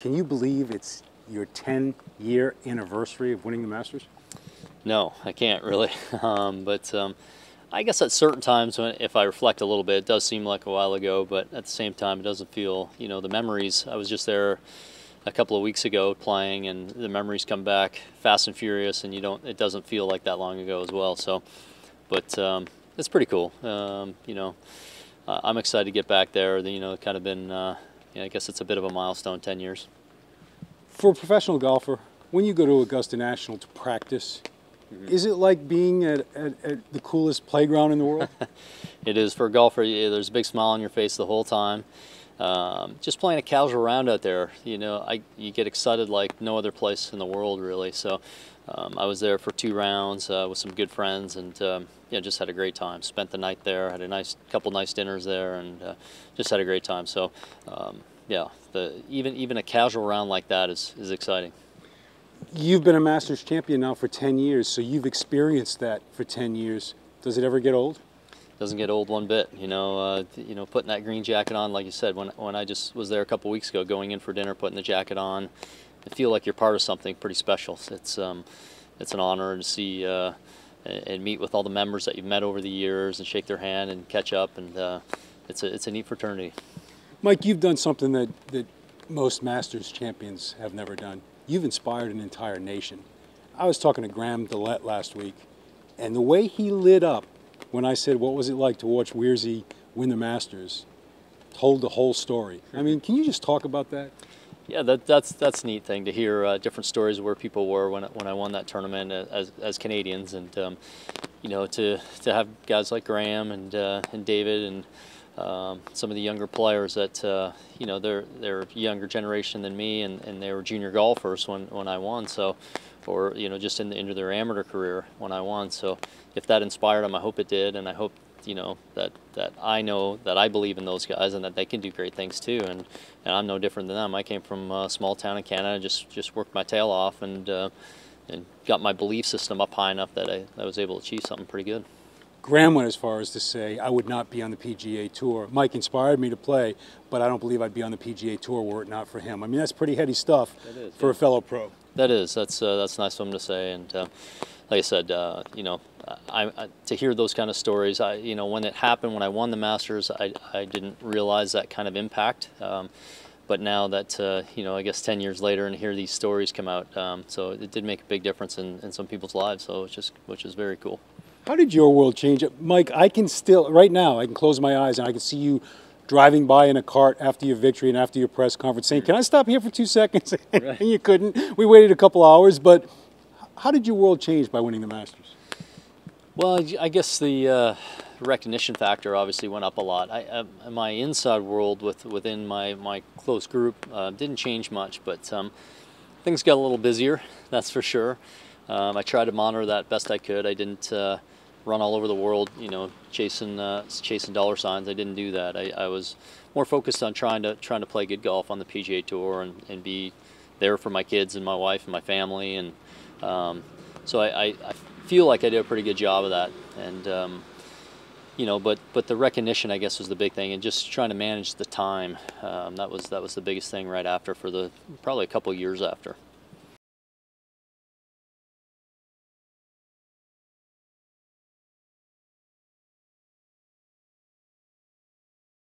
Can you believe it's your 10-year anniversary of winning the Masters? No, I can't really. I guess at certain times, if I reflect a little bit, it does seem like a while ago. But at the same time, it doesn't feel. The memories. I was just there a couple of weeks ago playing, and the memories come back fast and furious, and It doesn't feel like that long ago as well. But it's pretty cool. I'm excited to get back there. Kind of been. I guess it's a bit of a milestone, 10 years. For a professional golfer, when you go to Augusta National to practice, is it like being at the coolest playground in the world? It is. For a golfer, there's a big smile on your face the whole time. Just playing a casual round out there, you get excited like no other place in the world, really. So I was there for 2 rounds with some good friends, and just had a great time. Spent the night there, had a couple nice dinners there, and just had a great time. So even a casual round like that is exciting. You've been a Masters champion now for 10 years, so you've experienced that for 10 years. Does it ever get old? Doesn't get old one bit. Putting that green jacket on, like you said, when I just was there a couple weeks ago, going in for dinner, putting the jacket on, I feel like you're part of something pretty special. It's an honor to see and meet with all the members that you've met over the years and shake their hand and catch up, and it's a neat fraternity. Mike, you've done something that most Masters champions have never done. You've inspired an entire nation. I was talking to Graham Dillette last week, and the way he lit up when I said, what was it like to watch Weir win the Masters, told the whole story. I mean, can you just talk about that? Yeah, that's a neat thing to hear different stories of where people were when I won that tournament as Canadians, and to have guys like Graham and David and some of the younger players that they're younger generation than me, and they were junior golfers when I won. So, or just into their amateur career when I won. So if that inspired them, I hope it did, and I hope that I know that I believe in those guys and that they can do great things too. And I'm no different than them. I came from a small town in Canada, just worked my tail off and got my belief system up high enough that I was able to achieve something pretty good. Graham went as far as to say, I would not be on the PGA Tour. Mike inspired me to play, but I don't believe I'd be on the PGA Tour were it not for him. I mean, that's pretty heady stuff for a fellow pro. That is. That's nice of him to say. And like I said, to hear those kind of stories, when it happened, when I won the Masters, I didn't realize that kind of impact. But now that, I guess 10 years later, and hear these stories come out, so it did make a big difference in some people's lives, so which is very cool. How did your world change? Mike, I can still, right now, I can close my eyes and I can see you driving by in a cart after your victory and after your press conference saying, can I stop here for 2 seconds? Right. And you couldn't. We waited a couple hours, but how did your world change by winning the Masters? Well, I guess the recognition factor obviously went up a lot. My inside world within my close group didn't change much, but things got a little busier, that's for sure. I tried to monitor that best I could. I didn't run all over the world, chasing dollar signs. I didn't do that. I was more focused on trying to play good golf on the PGA Tour and be there for my kids and my wife and my family. And so I feel like I did a pretty good job of that. And but the recognition, I guess, was the big thing, and just trying to manage the time. That was the biggest thing right after, for probably a couple of years after.